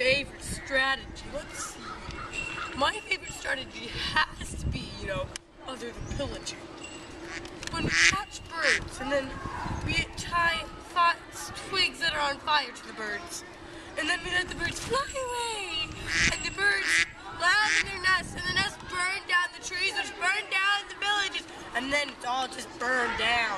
favorite strategy? Let's see. My favorite strategy has to be, other than pillaging. When we catch birds and then we tie twigs that are on fire to the birds. And then we let the birds fly away. And the birds land in their nests, and the nests burn down the trees, which burn down the villages. And then it's all just burned down.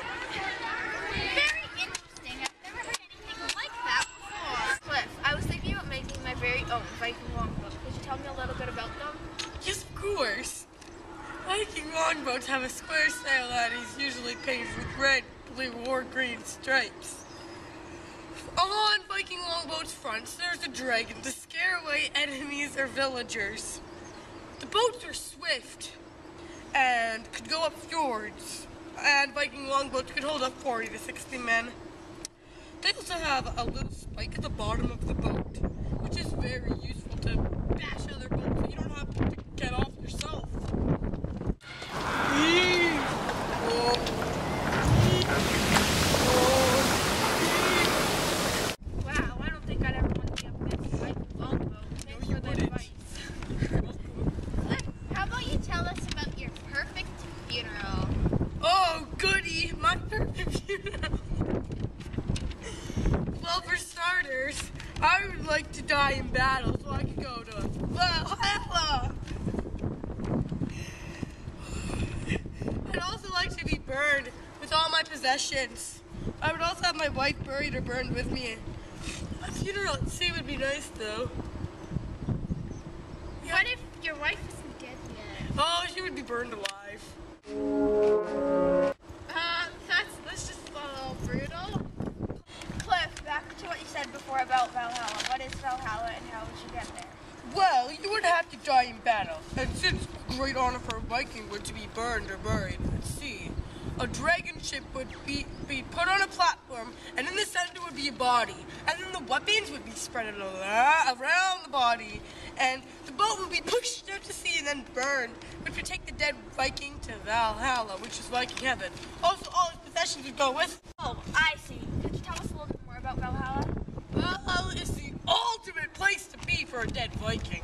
Very interesting. I've never heard anything like that before. Cliff, I was thinking about making my very own Viking longboat. Could you tell me a little bit about them? Yes, of course. Viking longboats have a square sail that is usually painted with red, blue, or green stripes. On Viking longboats' fronts, there's a dragon to scare away enemies or villagers. The boats are swift and could go up fjords, and Viking longboats could hold up 40 to 60 men. They also have a little spike at the bottom of the boat, which is very useful to bash other boats so you don't have to get off yourself. Wow, I don't think I'd ever want to be up against a Viking longboat. Thanks for the advice. Cliff, how about you tell us about your perfect funeral? Oh, goody! My perfect funeral! Well, for starters, I would like to die in battle so I could go to Valhalla! I'd also like to be burned with all my possessions. I would also have my wife buried or burned with me. A funeral at sea would be nice, though. What if your wife isn't dead yet? Oh, she would be burned alive. That's just a little brutal. Cliff, back to what you said before about Valhalla. What is Valhalla and how would you get there? Well, you would have to die in battle, and since great honor for a Viking would to be burned or buried at sea, a dragon ship would be put on a platform, and in the center would be a body, and then the weapons would be spread around the body, and the boat would be pushed out to sea and then burned, which would take the dead Viking to Valhalla, which is Viking heaven. Also, all his possessions would go with. Oh, I see. Could you tell us a little bit more about Valhalla? Valhalla is the ultimate place to be for a dead Viking.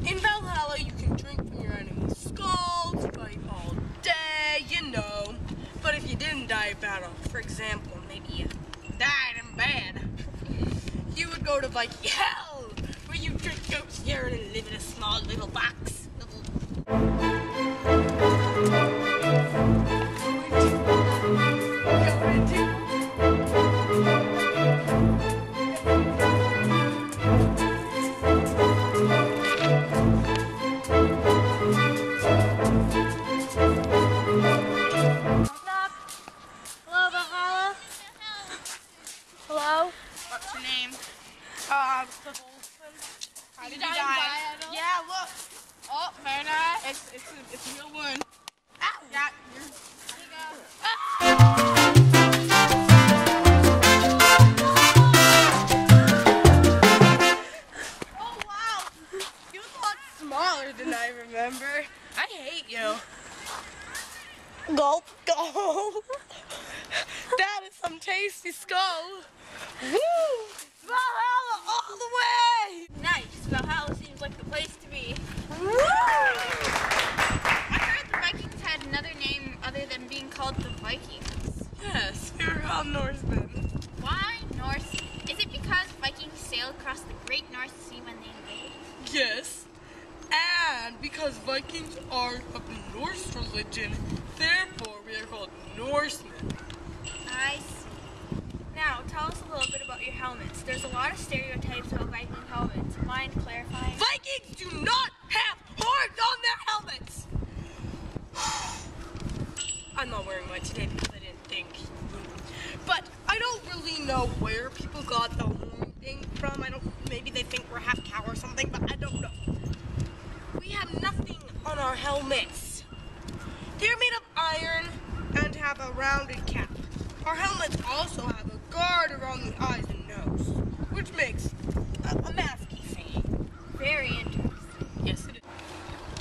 In Valhalla, you can drink from your enemy's skulls, fight all day, But if you didn't die in battle, for example, maybe you died in bed, you would go to Viking hell, where you drink goat's urine and live in a small little box. What's your name? How did you die? Yeah, look. Oh, very nice. It's a real one. Ow. Yeah, Oh, wow. You look a lot smaller than I remember. I hate you. Gulp, gulp. That is some tasty skull. Woo! Valhalla all the way! Nice. Valhalla seems like the place to be. Woo! I heard the Vikings had another name other than being called the Vikings. Yes, we were called Norsemen. Why Norse? Is it because Vikings sailed across the Great North Sea when they invaded? Yes, and because Vikings are of the Norse religion, therefore we are called Norsemen. I see. Now, tell us a little bit about your helmets. There's a lot of stereotypes about Viking helmets. Mind clarifying? Vikings do not have horns on their helmets! I'm not wearing mine today because I didn't think. But I don't really know where people got the horn thing from. Maybe they think we're half cow or something, but I don't know. We have nothing on our helmets. They're made of iron and have a rounded cap. Our helmets also have a guard around the eyes and nose, which makes a masky thing. Very interesting. Yes, it is.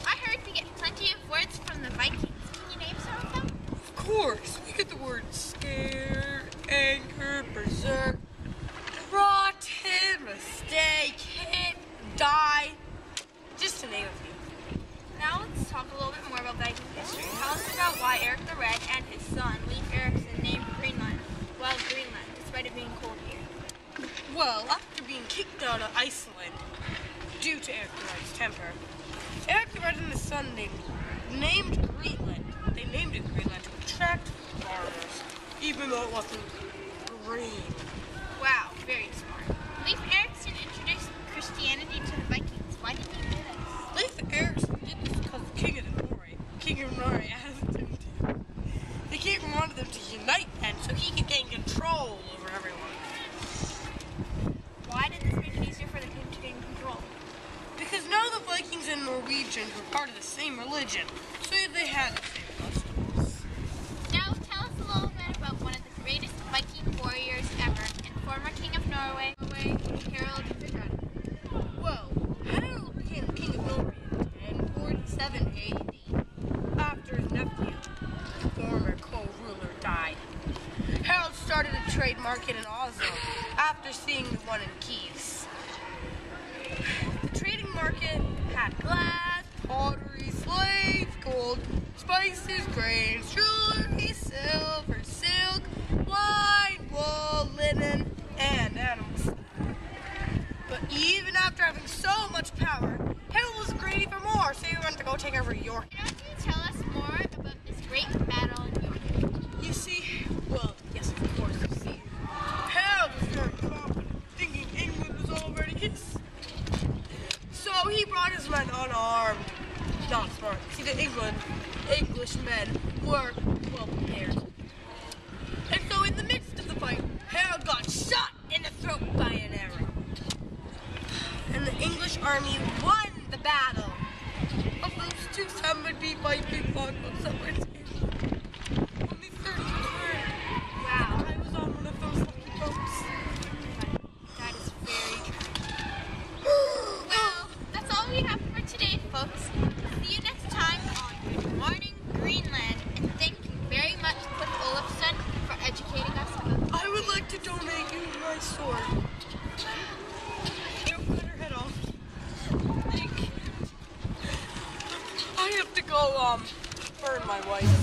I heard we get plenty of words from the Vikings. Can you name some of them? Of course, we get the words scared, anger, berserk, rotten, mistake, despite it being cold here? Well, after being kicked out of Iceland due to Eric the Red's temper, Eric the Red and his son named Greenland. They named it Greenland to attract foreigners, even though it wasn't green. Wow, very smart. Leif Erikson introduced Christianity to the Vikings. Why did he do this? Leif Erikson did this because the King of Norway asked him to. The king wanted them to unite then so he could gain control over everyone. Why did this make it easier for the king to gain control? Because now the Vikings and Norwegians were part of the same religion, so they had the same customs. Now tell us a little bit about one of the greatest Viking warriors ever and former king of Norway, Harald Hardrada. Well, Harald became the king of Norway in 1047 AD after his nephew, the former co-ruler, died. Harald started a trade market in Oslo after seeing the one in Kiev. The trading market had glass, pottery, slaves, gold, spices, grains, jewelry, silver, silk, wine, wool, linen, and animals. But even after having so much power, Harald was greedy for more, so he wanted to go take over York. Why don't you tell us more about this great battle in York? You see, well, yes, of course, you see, Harald was very confident, thinking England was already his. So he brought his men unarmed. Not smart. See, the English men were well prepared. And so in the midst of the fight, Harald got shot in the throat by an arrow. And the English army won the battle. Of those two, some would be Viking longboats, some were taken. Only 30 returned. Wow. I was on one of those lucky boats. That is very true. Well, that's all we have for today, folks. See you next time on Good Morning Greenland. And thank you very much, Khush Olafsson, for educating us about I would like to donate you my sword. Don't cut her head off. Thank you. I have to go, burn my wife.